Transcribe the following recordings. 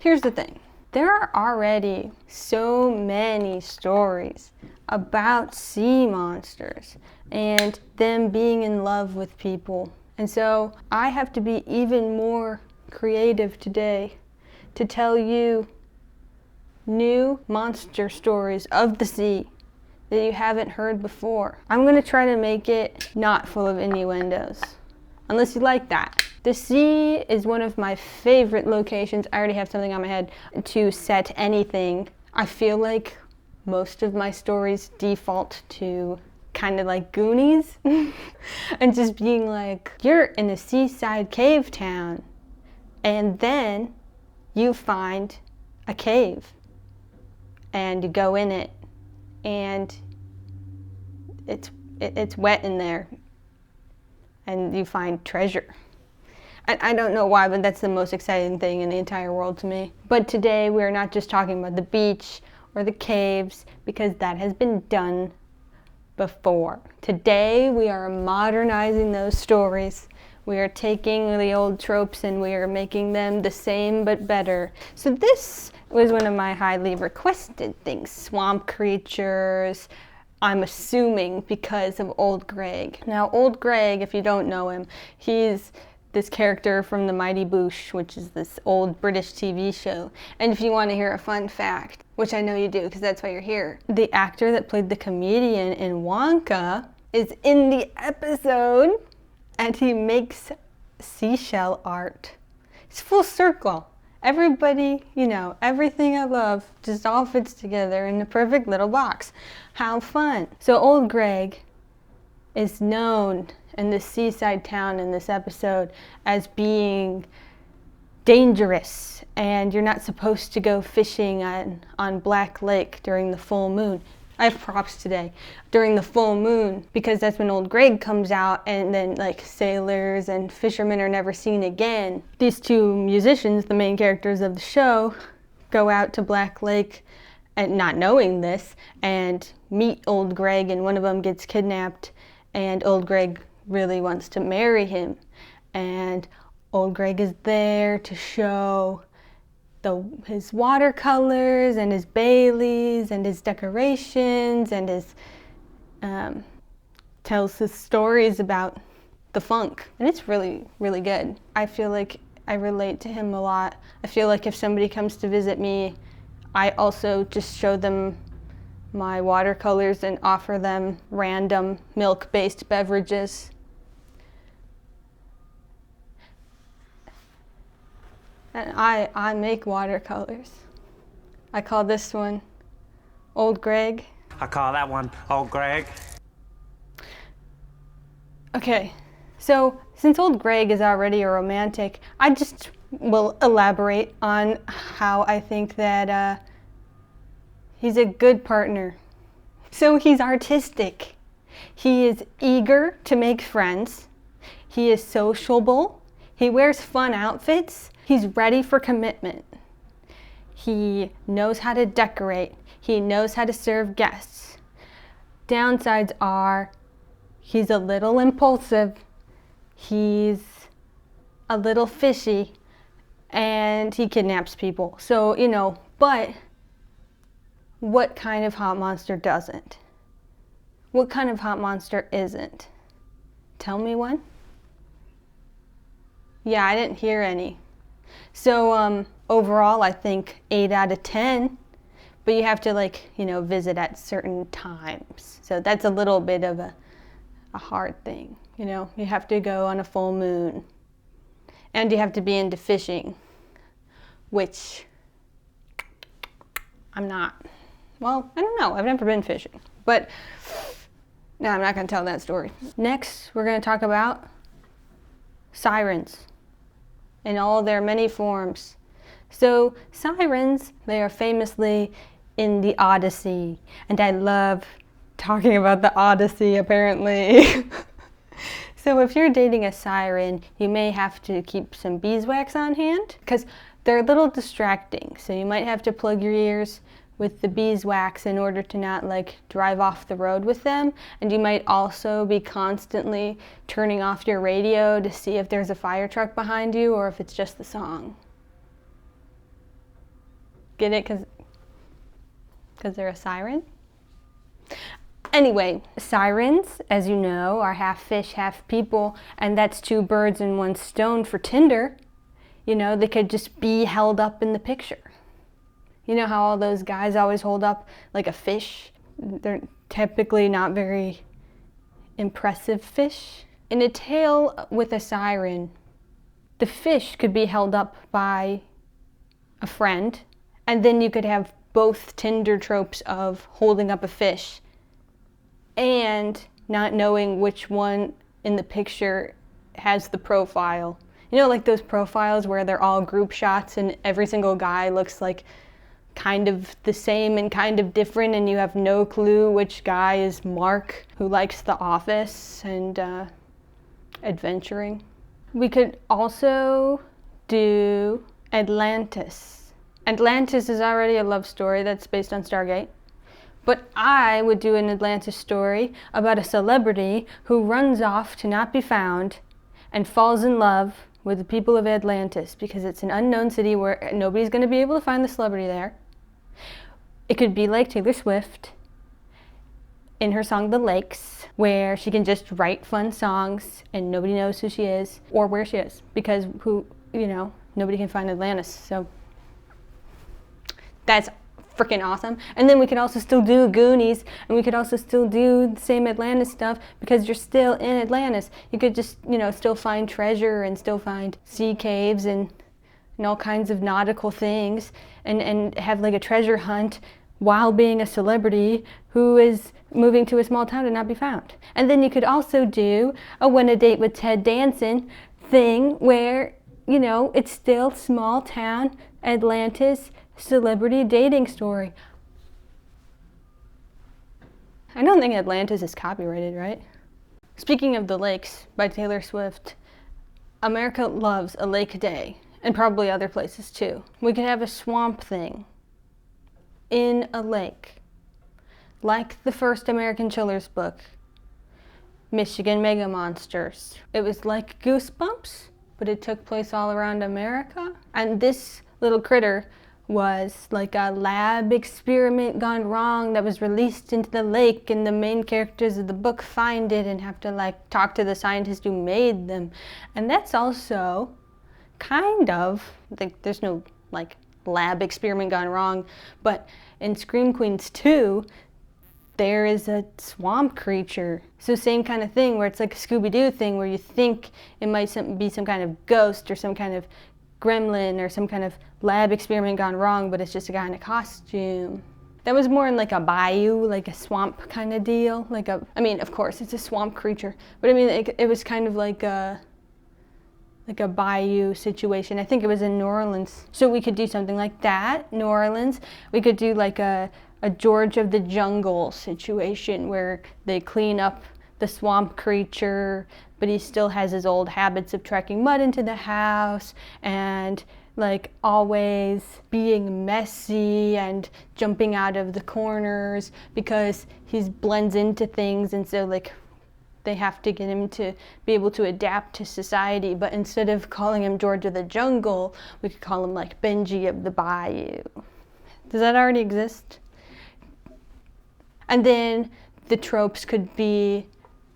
Here's the thing. There are already so many stories about sea monsters and them being in love with people. And so I have to be even more creative today to tell you new monster stories of the sea that you haven't heard before. I'm going to try to make it not full of innuendos, unless you like that. The sea is one of my favorite locations. I already have something on my head to set anything. I feel like most of my stories default to kind of like Goonies and just being like, you're in a seaside cave town and then you find a cave and you go in it and it's wet in there and you find treasure. I don't know why, but that's the most exciting thing in the entire world to me. But today we're not just talking about the beach or the caves, because that has been done before. Today we are modernizing those stories. We are taking the old tropes and we are making them the same but better. So this was one of my highly requested things. Swamp creatures, I'm assuming because of Old Greg. Now Old Greg, if you don't know him, he's this character from The Mighty Boosh, which is this old British TV show. And if you want to hear a fun fact, which I know you do because that's why you're here, the actor that played the comedian in Wonka is in the episode and he makes seashell art. It's full circle. Everybody, you know, everything I love just all fits together in the perfect little box. How fun. So Old Greg is known in this seaside town in this episode as being dangerous, and you're not supposed to go fishing on Black Lake during the full moon. I have props today. During the full moon, because that's when Old Greg comes out, and then like sailors and fishermen are never seen again. These two musicians, the main characters of the show, go out to Black Lake and not knowing this and meet Old Greg, and one of them gets kidnapped and Old Greg really wants to marry him, and Old Greg is there to show his watercolors and his Baileys and his decorations and his tells his stories about the funk, and it's really, really good. I feel like I relate to him a lot. I feel like if somebody comes to visit me, I also just show them my watercolors and offer them random milk-based beverages. And I make watercolors. I call this one Old Greg. I call that one Old Greg. Okay, so since Old Greg is already a romantic, I just will elaborate on how I think that he's a good partner. So he's artistic. He is eager to make friends. He is sociable. He wears fun outfits. He's ready for commitment. He knows how to decorate. He knows how to serve guests. Downsides are he's a little impulsive. He's a little fishy. And he kidnaps people. So, you know, but what kind of hot monster doesn't? What kind of hot monster isn't? Tell me one. Yeah, I didn't hear any. So overall, I think 8 out of 10, but you have to visit at certain times. So that's a little bit of a hard thing. You know, you have to go on a full moon and you have to be into fishing, which I'm not. Well, I don't know. I've never been fishing, but no, I'm not going to tell that story. Next, we're going to talk about sirens in all their many forms. So sirens, they are famously in the Odyssey, and I love talking about the Odyssey apparently. So if you're dating a siren, you may have to keep some beeswax on hand because they're a little distracting. So you might have to plug your ears with the beeswax in order to not drive off the road with them. And you might also be constantly turning off your radio to see if there's a fire truck behind you or if it's just the song. Get it? Because they're a siren? Anyway, sirens, as you know, are half fish, half people, and that's two birds and one stone for Tinder. You know, they could just be held up in the picture. You know how all those guys always hold up like a fish? They're typically not very impressive fish. In a tale with a siren, the fish could be held up by a friend, and then you could have both Tinder tropes of holding up a fish and not knowing which one in the picture has the profile. You know, like those profiles where they're all group shots and every single guy looks like kind of the same and kind of different, and you have no clue which guy is Mark, who likes The Office and adventuring. We could also do Atlantis. Atlantis is already a love story that's based on Stargate. But I would do an Atlantis story about a celebrity who runs off to not be found and falls in love with the people of Atlantis because it's an unknown city where nobody's going to be able to find the celebrity there. It could be like Taylor Swift in her song The Lakes, where she can just write fun songs and nobody knows who she is or where she is because nobody can find Atlantis. So that's freaking awesome. And then we could also still do Goonies, and we could also still do the same Atlantis stuff because you're still in Atlantis. You could just, still find treasure and still find sea caves and all kinds of nautical things and have like a treasure hunt while being a celebrity who is moving to a small town to not be found. And then you could also do a Win a Date with Ted Danson thing where, it's still small town Atlantis celebrity dating story. I don't think Atlantis is copyrighted, right? Speaking of The Lakes by Taylor Swift, America loves a lake day, and probably other places too. We could have a swamp thing in a lake, like the first American Chillers book, Michigan Mega Monsters. It was like Goosebumps, but it took place all around America. And this little critter was like a lab experiment gone wrong that was released into the lake, and the main characters of the book find it and have to talk to the scientist who made them. And that's also kind of there's no lab experiment gone wrong, but in Scream Queens 2 there is a swamp creature. So same kind of thing where it's like a Scooby-Doo thing where you think it might be some kind of ghost or some kind of gremlin or some kind of lab experiment gone wrong, but it's just a guy in a costume. That was more in like a bayou, like a swamp kind of deal. Of course it's a swamp creature, but it was kind of like a bayou situation. I think it was in New Orleans. So we could do something like that, New Orleans. We could do like a George of the Jungle situation where they clean up the swamp creature, but he still has his old habits of trekking mud into the house and always being messy and jumping out of the corners because he blends into things, and so they have to get him to be able to adapt to society. But instead of calling him George of the Jungle, we could call him Benji of the Bayou. Does that already exist? And then the tropes could be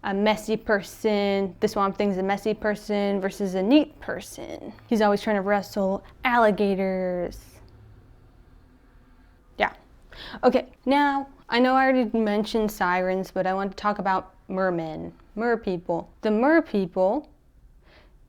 a messy person. The Swamp Thing's a messy person versus a neat person. He's always trying to wrestle alligators. Yeah. Okay, now I know I already mentioned sirens, but I want to talk about mermen, merpeople. The merpeople,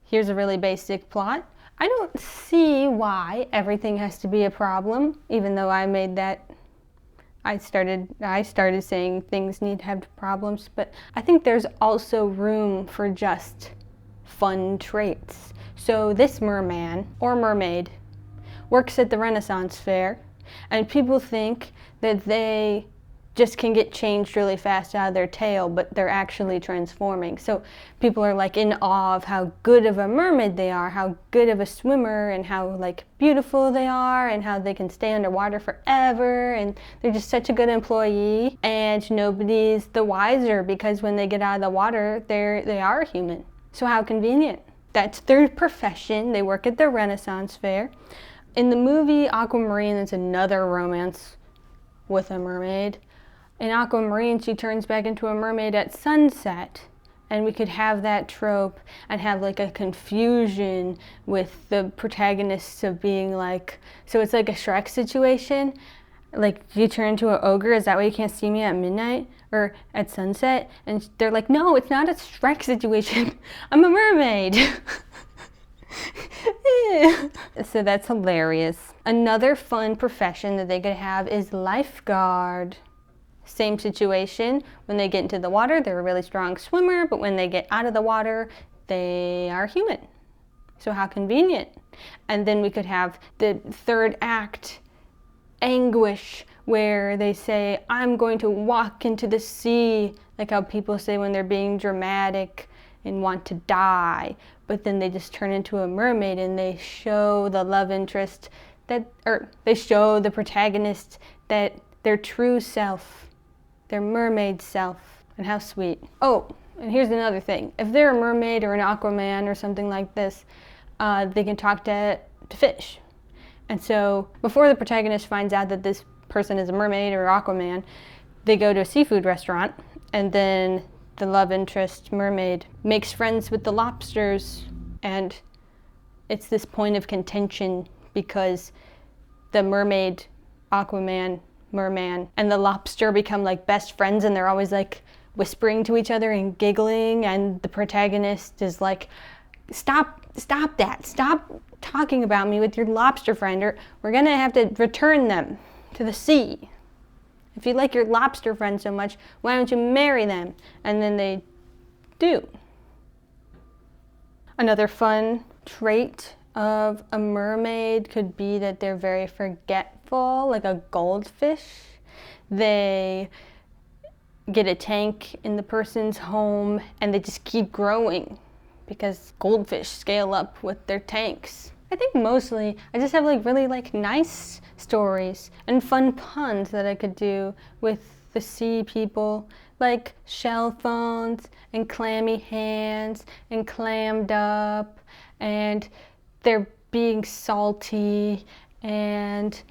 here's a really basic plot. I don't see why everything has to be a problem, even though I started saying things need to have problems, but I think there's also room for just fun traits. So this merman or mermaid works at the Renaissance Fair, and people think that they just can get changed really fast out of their tail, but they're actually transforming. So people are in awe of how good of a mermaid they are, how good of a swimmer, and how beautiful they are, and how they can stay underwater forever, and they're just such a good employee. And nobody's the wiser because when they get out of the water, they are human. So how convenient. That's their profession. They work at the Renaissance Fair. In the movie Aquamarine, it's another romance with a mermaid. In Aquamarine, she turns back into a mermaid at sunset. And we could have that trope and have like a confusion with the protagonists of being like, so it's like a Shrek situation. Like, you turn into an ogre, is that why you can't see me at midnight or at sunset? And they're like, no, it's not a Shrek situation. I'm a mermaid. So that's hilarious. Another fun profession that they could have is lifeguard. Same situation. When they get into the water, they're a really strong swimmer, but when they get out of the water, they are human. So how convenient. And then we could have the third act anguish where they say, I'm going to walk into the sea, like how people say when they're being dramatic and want to die, but then they just turn into a mermaid and they show the love interest they show the protagonist that their true self, their mermaid self, and how sweet. Oh, and here's another thing. If they're a mermaid or an Aquaman or something like this, they can talk to fish. And so before the protagonist finds out that this person is a mermaid or Aquaman, they go to a seafood restaurant, and then the love interest mermaid makes friends with the lobsters, and it's this point of contention because the mermaid, Aquaman, merman, and the lobster become like best friends, and they're always like whispering to each other and giggling, and the protagonist is like, stop that, stop talking about me with your lobster friend, or we're gonna have to return them to the sea. If you like your lobster friend so much, why don't you marry them? And then they do. Another fun trait of a mermaid could be that they're very forgetful, like a goldfish. They get a tank in the person's home and they just keep growing because goldfish scale up with their tanks. I think mostly I just have like really like nice stories and fun puns that I could do with the sea people, like shell phones and clammy hands and clammed up, and they're being salty, and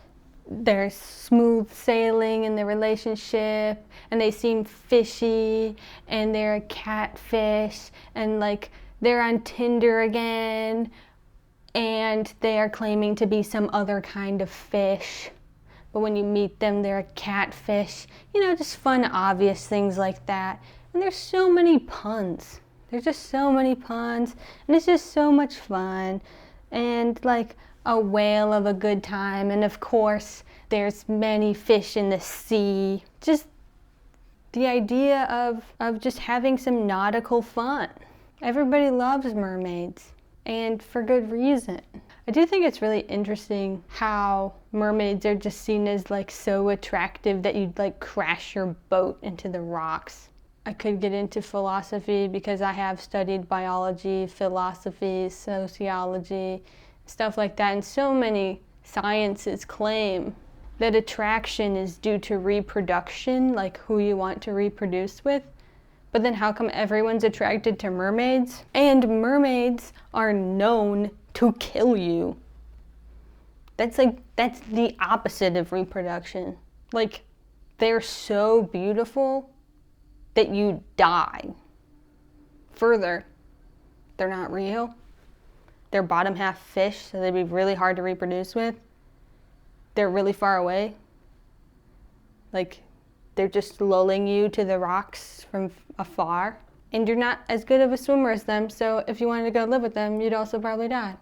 they're smooth sailing in their relationship, and they seem fishy, and they're a catfish, and like they're on Tinder again, and they are claiming to be some other kind of fish. But when you meet them, they're a catfish. You know, just fun, obvious things like that. And there's so many puns. There's just so many puns, and it's just so much fun. And like a whale of a good time. And of course, there's many fish in the sea. Just the idea of just having some nautical fun. Everybody loves mermaids, and for good reason. I do think it's really interesting how mermaids are just seen as like so attractive that you'd like crash your boat into the rocks. I could get into philosophy because I have studied biology, philosophy, sociology, stuff like that, and so many sciences claim that attraction is due to reproduction, like who you want to reproduce with. But then how come everyone's attracted to mermaids? And mermaids are known to kill you. That's the opposite of reproduction. Like, they're so beautiful that you die. Further, they're not real. They're bottom half fish, so they'd be really hard to reproduce with. They're really far away. Like, they're just lulling you to the rocks from afar. And you're not as good of a swimmer as them, so if you wanted to go live with them, you'd also probably die.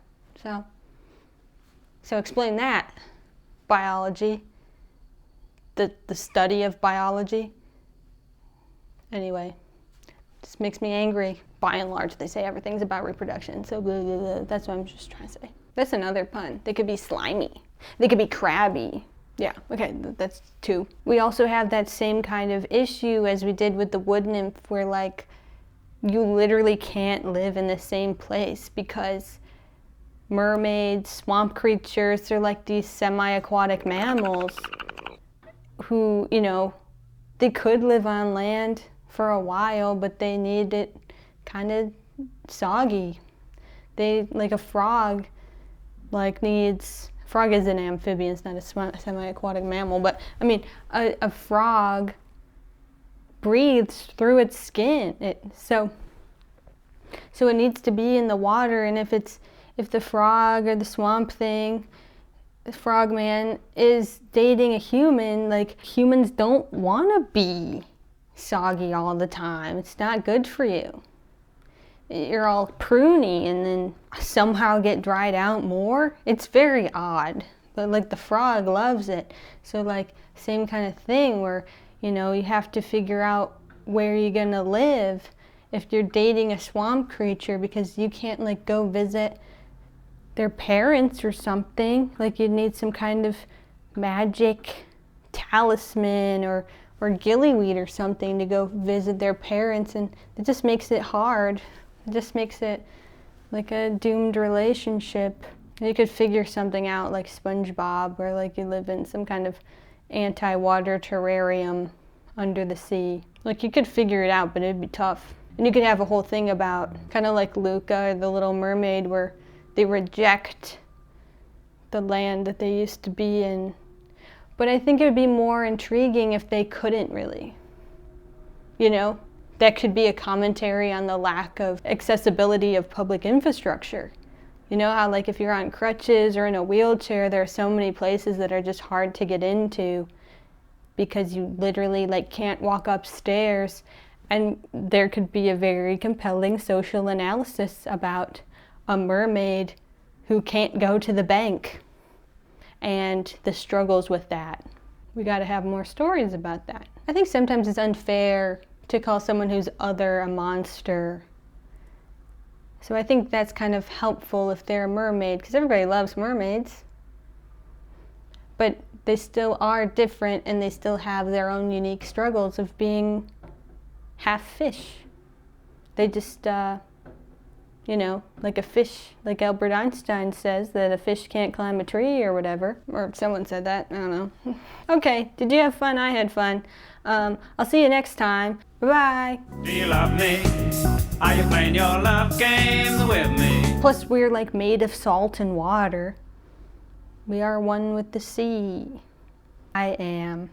So explain that, biology. The study of biology. Anyway, this makes me angry. By and large, they say everything's about reproduction, so blah, blah, blah. That's what I'm just trying to say. That's another pun. They could be slimy. They could be crabby. Yeah, okay, that's two. We also have that same kind of issue as we did with the wood nymph, where like you literally can't live in the same place because mermaids, swamp creatures, they're like these semi-aquatic mammals who, you know, they could live on land for a while, but they need it kind of soggy. They, like a frog, like needs Frog is an amphibian, it's not a semi-aquatic mammal, but I mean, a frog breathes through its skin. So it needs to be in the water, and if the frog or the swamp thing, the frogman is dating a human, like humans don't want to be soggy all the time. It's not good for you. You're all pruny and then somehow get dried out more. It's very odd, but like the frog loves it. So like same kind of thing where, you know, you have to figure out where you're gonna live if you're dating a swamp creature, because you can't like go visit their parents or something. Like you'd need some kind of magic talisman or gillyweed or something to go visit their parents, and it just makes it hard. It just makes it like a doomed relationship. You could figure something out like SpongeBob, where like you live in some kind of anti-water terrarium under the sea. Like you could figure it out, but it'd be tough. And you could have a whole thing about kind of like Luca, the Little Mermaid, where they reject the land that they used to be in. But I think it would be more intriguing if they couldn't really. You know? That could be a commentary on the lack of accessibility of public infrastructure. You know how like if you're on crutches or in a wheelchair, there are so many places that are just hard to get into because you literally like can't walk upstairs. And there could be a very compelling social analysis about a mermaid who can't go to the bank and the struggles with that. We got to have more stories about that. I think sometimes it's unfair to call someone who's other a monster. So I think that's kind of helpful if they're a mermaid, because everybody loves mermaids. But they still are different, and they still have their own unique struggles of being half fish. They just, you know, like a fish, like Albert Einstein says that a fish can't climb a tree or whatever. Or someone said that, I don't know. Okay, did you have fun? I had fun. I'll see you next time. Bye-bye. Do you love me? Are you playing your love games with me? Plus, we're like made of salt and water. We are one with the sea. I am.